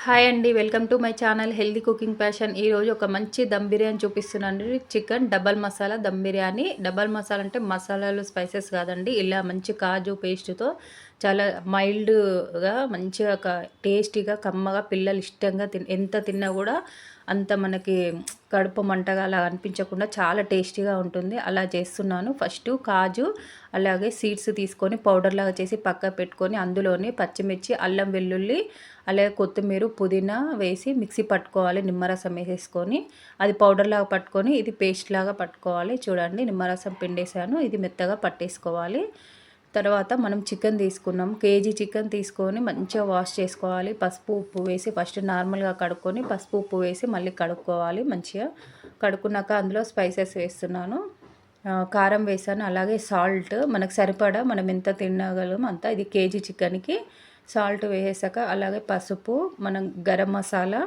Hi అండి. Welcome to my channel healthy cooking passion. ఈరోజు ఒక మంచి దమ్ బిర్యానీ చూపిస్తున్నాను. Chicken double masala dum biryani. Double masala అంటే మసాలాలు స్పైసెస్ కాదండి. ఇలా మంచి కాజు పేస్ట్తో చాలా మైల్డ్గా మంచిగా టేస్టీగా కమ్మగా పిల్లలు ఇష్టంగా ఎంత తిన్నా కూడా అంత మనకి కడుపు మంటగా అలా అనిపించకుండా చాలా టేస్టీగా ఉంటుంది. అలా చేస్తున్నాను. ఫస్ట్ కాజు అలాగే సీడ్స్ తీసుకొని పౌడర్ లాగా చేసి పక్క పెట్టుకొని అందులోని పచ్చిమిర్చి, అల్లం వెల్లుల్లి, అలాగే కొత్తిమీర, పుదీనా వేసి మిక్సీ పట్టుకోవాలి. నిమ్మరసం వేసేసుకొని అది పౌడర్ లాగా పట్టుకొని ఇది పేస్ట్ లాగా పట్టుకోవాలి. చూడండి, నిమ్మరసం పిండేసాను. ఇది మెత్తగా పట్టేసుకోవాలి. తర్వాత మనం చికెన్ తీసుకున్నాం. కేజీ చికెన్ తీసుకొని మంచిగా వాష్ చేసుకోవాలి. పసుపు ఉప్పు వేసి ఫస్ట్ నార్మల్గా కడుక్కొని పసుపు ఉప్పు వేసి మళ్ళీ కడుక్కోవాలి. మంచిగా కడుక్కున్నాక అందులో స్పైసెస్ వేస్తున్నాను. కారం వేసాను, అలాగే సాల్ట్ మనకు సరిపడా మనం ఎంత తినగలం అంత. ఇది కేజీ చికెన్కి సాల్ట్ వేసాక అలాగే పసుపు, మనం గరం మసాలా,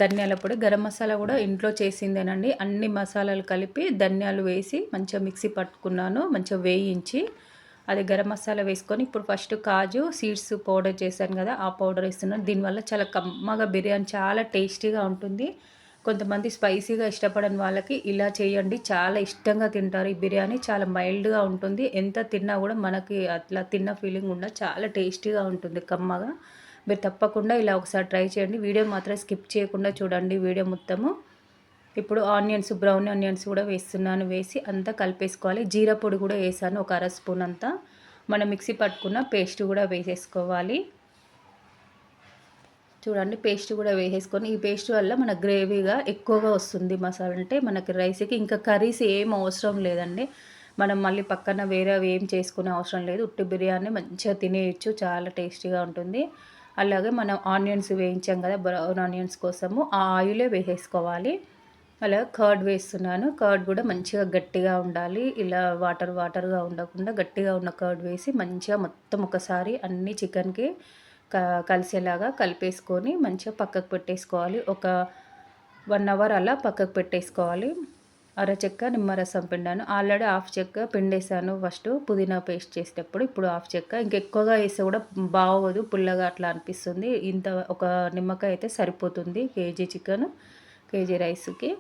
ధనియాల పొడి. గరం మసాలా కూడా ఇంట్లో చేసిందేనండి. అన్ని మసాలాలు కలిపి ధనియాలు వేసి మంచిగా మిక్సీ పట్టుకున్నాను. మంచిగా వేయించి అది గరం మసాలా వేసుకొని ఇప్పుడు ఫస్ట్ కాజు సీడ్స్ పౌడర్ చేశాను కదా, ఆ పౌడర్ వేస్తున్నాను. దీనివల్ల చాలా కమ్మగా బిర్యానీ చాలా టేస్టీగా ఉంటుంది. కొంతమంది స్పైసీగా ఇష్టపడని వాళ్ళకి ఇలా చేయండి, చాలా ఇష్టంగా తింటారు. ఈ బిర్యానీ చాలా మైల్డ్గా ఉంటుంది. ఎంత తిన్నా కూడా మనకి అట్లా తిన్న ఫీలింగ్ ఉండదు. చాలా టేస్టీగా ఉంటుంది కమ్మగా. మీరు తప్పకుండా ఇలా ఒకసారి ట్రై చేయండి. వీడియో మాత్రం స్కిప్ చేయకుండా చూడండి వీడియో మొత్తము. ఇప్పుడు ఆనియన్స్, బ్రౌన్ ఆనియన్స్ కూడా వేస్తున్నాను. వేసి అంతా కలిపేసుకోవాలి. జీరా పొడి కూడా వేసాను, ఒక అర స్పూన్ అంతా. మనం మిక్సీ పట్టుకున్న పేస్ట్ కూడా వేసేసుకోవాలి. చూడండి, పేస్ట్ కూడా వేసేసుకొని ఈ పేస్ట్ వల్ల మన గ్రేవీగా ఎక్కువగా వస్తుంది. మసాలా అంటే మనకి రైస్కి ఇంకా కర్రీస్ ఏం అవసరం లేదండి. మనం మళ్ళీ పక్కన వేరే ఏం చేసుకునే అవసరం లేదు. ఉట్టి బిర్యానీ మంచిగా తినేయచ్చు, చాలా టేస్టీగా ఉంటుంది. అలాగే మనం ఆనియన్స్ వేయించాం కదా, బ్రౌన్ ఆనియన్స్ కోసము ఆ ఆయిలే వేసేసుకోవాలి. అలా కర్డ్ వేస్తున్నాను. కర్డ్ కూడా మంచిగా గట్టిగా ఉండాలి. ఇలా వాటర్గా ఉండకుండా గట్టిగా ఉన్న కర్డ్ వేసి మంచిగా మొత్తం ఒకసారి అన్ని చికెన్కి కలిసేలాగా కలిపేసుకొని మంచిగా పక్కకు పెట్టేసుకోవాలి. ఒక 1 అవర్ అలా పక్కకు పెట్టేసుకోవాలి. అరచెక్క నిమ్మరసం పిండాను. ఆల్రెడీ హాఫ్ చెక్క పిండేసాను ఫస్ట్ పుదీనా పేస్ట్ చేసేటప్పుడు. ఇప్పుడు హాఫ్ చెక్క. ఇంకెక్కువగా వేస్తే కూడా బాగోదు, పుల్లగా అట్లా అనిపిస్తుంది. ఇంత ఒక నిమ్మకాయ అయితే సరిపోతుంది కేజీ రైస్కి.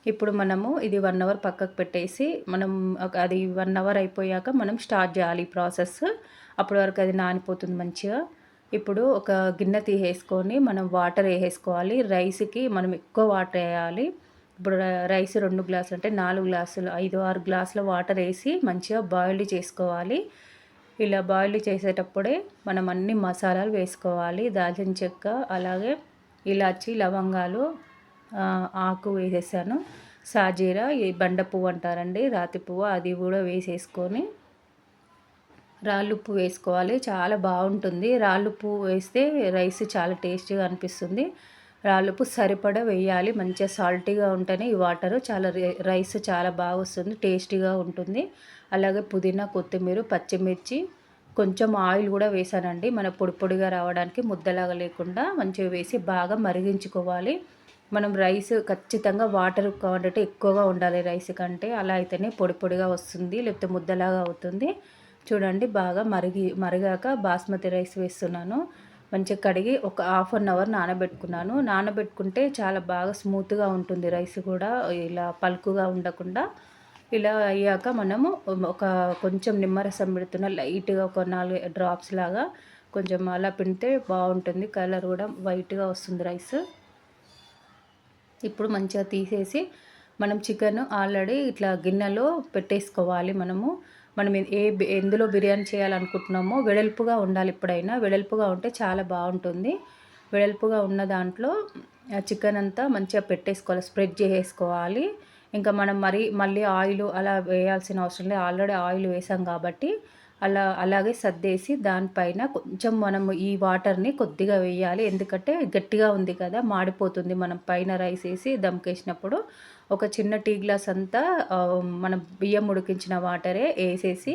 ఇప్పుడు మనము ఇది 1 అవర్ పక్కకు పెట్టేసి మనం అది 1 అవర్ అయిపోయాక మనం స్టార్ట్ చేయాలి ఈ ప్రాసెస్. అప్పటి వరకు అది నానిపోతుంది మంచిగా. ఇప్పుడు ఒక గిన్నె తీసేసుకొని మనం వాటర్ వేసేసుకోవాలి. రైస్కి మనం ఎక్కువ వాటర్ వేయాలి. ఇప్పుడు రైస్ 2 గ్లాసులు అంటే 4 గ్లాసులు, 5-6 గ్లాసుల వాటర్ వేసి మంచిగా బాయిల్డ్ చేసుకోవాలి. ఇలా బాయిల్డ్ చేసేటప్పుడే మనం అన్ని మసాలాలు వేసుకోవాలి. దాల్చిన చెక్క, అలాగే ఇలాచి, లవంగాలు, ఆకు వేసేసాను. సాజీరా, ఈ బండ పువ్వు అంటారండి, రాతి పువ్వు, అది కూడా వేసేసుకొని రాళ్ళుప్పు వేసుకోవాలి. చాలా బాగుంటుంది. రాళ్ళుప్పు వేస్తే రైస్ చాలా టేస్టీగా అనిపిస్తుంది. రాళ్ళుప్పు సరిపడా వేయాలి. మంచిగా సాల్టీగా ఉంటేనే ఈ వాటర్ చాలా రైస్ చాలా బాగా వస్తుంది, టేస్టీగా ఉంటుంది. అలాగే పుదీనా, కొత్తిమీర, పచ్చిమిర్చి, కొంచెం ఆయిల్ కూడా వేసానండి. మన పొడి పొడిగా రావడానికి, ముద్దలాగా లేకుండా మంచిగా వేసి బాగా మరిగించుకోవాలి. మనం రైస్ ఖచ్చితంగా వాటర్ క్వాంటిటీ ఎక్కువగా ఉండాలి రైస్ కంటే. అలా అయితేనే పొడి పొడిగా వస్తుంది, లేకపోతే ముద్దలాగా అవుతుంది. చూడండి, బాగా మరిగాక బాస్మతి రైస్ వేస్తున్నాను. మంచిగా కడిగి ఒక హాఫ్ అన్ అవర్ నానబెట్టుకున్నాను. నానబెట్టుకుంటే చాలా బాగా స్మూత్గా ఉంటుంది రైస్ కూడా, ఇలా పలుకుగా ఉండకుండా. ఇలా అయ్యాక మనము ఒక కొంచెం నిమ్మరసం పెడుతున్న లైట్గా ఒక 4 డ్రాప్స్ లాగా కొంచెం అలా పిండితే బాగుంటుంది. కలర్ కూడా వైట్గా వస్తుంది రైస్. ఇప్పుడు మంచిగా తీసేసి మనం చికెన్ ఆల్రెడీ ఇట్లా గిన్నెలో పెట్టేసుకోవాలి. మనం ఎందులో బిర్యానీ చేయాలనుకుంటున్నామో వెడల్పుగా ఉండాలి. ఎప్పుడైనా వెడల్పుగా ఉంటే చాలా బాగుంటుంది. వెడల్పుగా ఉన్న దాంట్లో చికెన్ అంతా మంచిగా పెట్టేసుకోవాలి, స్ప్రెడ్ చేసేసుకోవాలి. ఇంకా మనం మళ్ళీ ఆయిల్ అలా వేయాల్సిన అవసరం లేదు. ఆల్రెడీ ఆయిల్ వేసాం కాబట్టి అలాగే సర్దేసి దానిపైన కొంచెం మనము ఈ వాటర్ని కొద్దిగా వేయాలి. ఎందుకంటే గట్టిగా ఉంది కదా, మాడిపోతుంది మనం పైన రైస్ వేసి దమ్కేసినప్పుడు. ఒక చిన్న టీ గ్లాస్ అంతా మనం బియ్యం ఉడికించిన వాటరే వేసేసి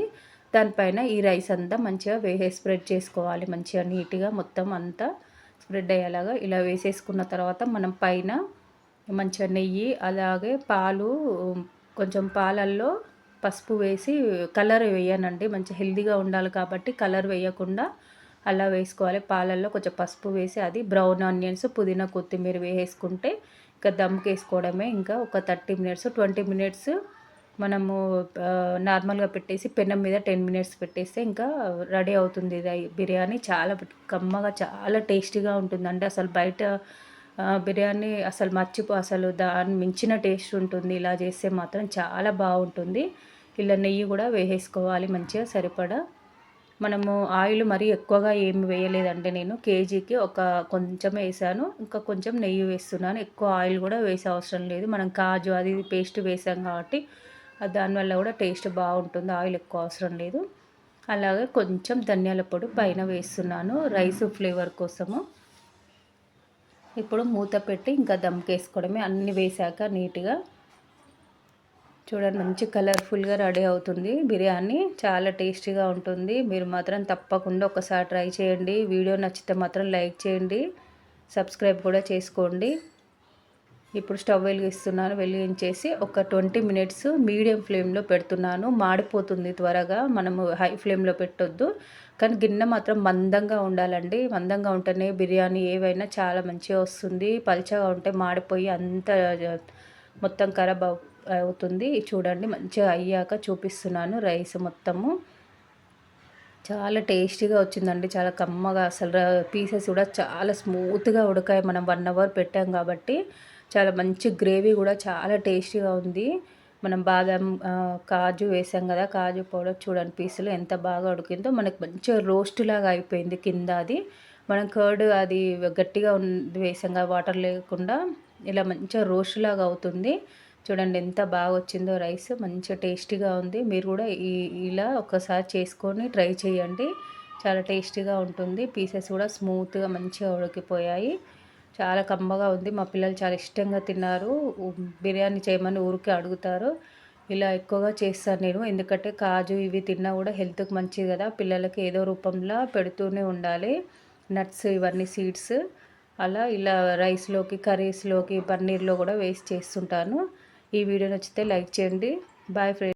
దానిపైన ఈ రైస్ అంతా మంచిగా స్ప్రెడ్ చేసుకోవాలి. మంచిగా నీట్గా మొత్తం అంతా స్ప్రెడ్ అయ్యేలాగా ఇలా వేసేసుకున్న తర్వాత మనం పైన మంచిగా నెయ్యి, అలాగే పాలు, కొంచెం పాలల్లో పసుపు వేసి, కలర్ వేయనండి, మంచి హెల్తీగా ఉండాలి కాబట్టి కలర్ వేయకుండా అలా వేసుకోవాలి. పాలల్లో కొంచెం పసుపు వేసి అది బ్రౌన్ ఆనియన్స్, పుదీనా, కొత్తిమీర వేసుకుంటే ఇంకా దమ్కి వేసుకోవడమే. ఇంకా ఒక 30 మినిట్స్ 20 మినిట్స్ మనము నార్మల్గా పెట్టేసి పెనం మీద 10 మినిట్స్ పెట్టేస్తే ఇంకా రెడీ అవుతుంది బిర్యానీ. చాలా కమ్మగా చాలా టేస్టీగా ఉంటుందండి. అసలు బయట బిర్యానీ అసలు దాన్ని మించిన టేస్ట్ ఉంటుంది. ఇలా చేస్తే మాత్రం చాలా బాగుంటుంది. ఇలా నెయ్యి కూడా వేసేసుకోవాలి మంచిగా సరిపడా. మనము ఆయిల్ మరీ ఎక్కువగా ఏమి వేయలేదండి. నేను కేజీకి ఒక కొంచెం వేసాను. ఇంకా కొంచెం నెయ్యి వేస్తున్నాను. ఎక్కువ ఆయిల్ కూడా వేసే అవసరం లేదు. మనం కాజు అది పేస్ట్ వేసాం కాబట్టి దానివల్ల కూడా టేస్ట్ బాగుంటుంది. ఆయిల్ ఎక్కువ అవసరం లేదు. అలాగే కొంచెం ధనియాల పొడి పైన వేస్తున్నాను రైస్ ఫ్లేవర్ కోసము. ఇప్పుడు మూత పెట్టి ఇంకా దమ్కేసుకోవడమే. అన్నీ వేసాక నీట్గా చూడండి మంచి కలర్ఫుల్గా రెడీ అవుతుంది బిర్యానీ. చాలా టేస్టీగా ఉంటుంది. మీరు మాత్రం తప్పకుండా ఒకసారి ట్రై చేయండి. వీడియో నచ్చితే మాత్రం లైక్ చేయండి, సబ్స్క్రైబ్ కూడా చేసుకోండి. ఇప్పుడు స్టవ్ వెలిగించేసి ఒక 20 మినిట్స్ మీడియం ఫ్లేమ్లో పెడుతున్నాను. మాడిపోతుంది త్వరగా, మనము హై ఫ్లేమ్లో పెట్టొద్దు. కానీ గిన్నె మాత్రం మందంగా ఉండాలండి. మందంగా ఉంటేనే బిర్యానీ ఏవైనా చాలా మంచిగా వస్తుంది. పల్చగా ఉంటే మాడిపోయి అంత మొత్తం ఖరాబ్ అవుతుంది. చూడండి మంచిగా అయ్యాక చూపిస్తున్నాను రైస్ మొత్తము. చాలా టేస్టీగా వచ్చిందండి. చాలా కమ్మగా అసలు పీసెస్ కూడా చాలా స్మూత్గా ఉడకాయి. మనం 1 అవర్ పెట్టాం కాబట్టి చాలా మంచి గ్రేవీ కూడా చాలా టేస్టీగా ఉంది. మనం బాదం కాజు వేసాం కదా, కాజు పౌడర్ చూడండి పీసులు ఎంత బాగా ఉడికిందో. మనకు మంచిగా రోస్ట్ లాగా అయిపోయింది కింద. అది మనం కర్డ్ అది గట్టిగా వేసాం కదా వాటర్ లేకుండా, ఇలా మంచిగా రోస్ట్ లాగా అవుతుంది. చూడండి ఎంత బాగా వచ్చిందో రైస్, మంచిగా టేస్టీగా ఉంది. మీరు కూడా ఇలా ఒకసారి చేసుకొని ట్రై చేయండి. చాలా టేస్టీగా ఉంటుంది. పీసెస్ కూడా స్మూత్గా మంచిగా ఉడికిపోయాయి. చాలా కమ్మగా ఉంది. మా పిల్లలు చాలా ఇష్టంగా తిన్నారు. బిర్యానీ చేయమని ఊరికే అడుగుతారు. ఇలా ఎక్కువగా చేస్తాను నేను. ఎందుకంటే కాజు ఇవి తిన్నా కూడా హెల్త్కి మంచిది కదా. పిల్లలకి ఏదో రూపంలో పెడుతూనే ఉండాలి. నట్స్ ఇవన్నీ సీడ్స్ అలా ఇలా రైస్లోకి, కర్రీస్లోకి, పన్నీర్లో కూడా వేస్ట్ చేస్తుంటాను. ఈ వీడియో నచ్చితే లైక్ చేయండి. Bye friends.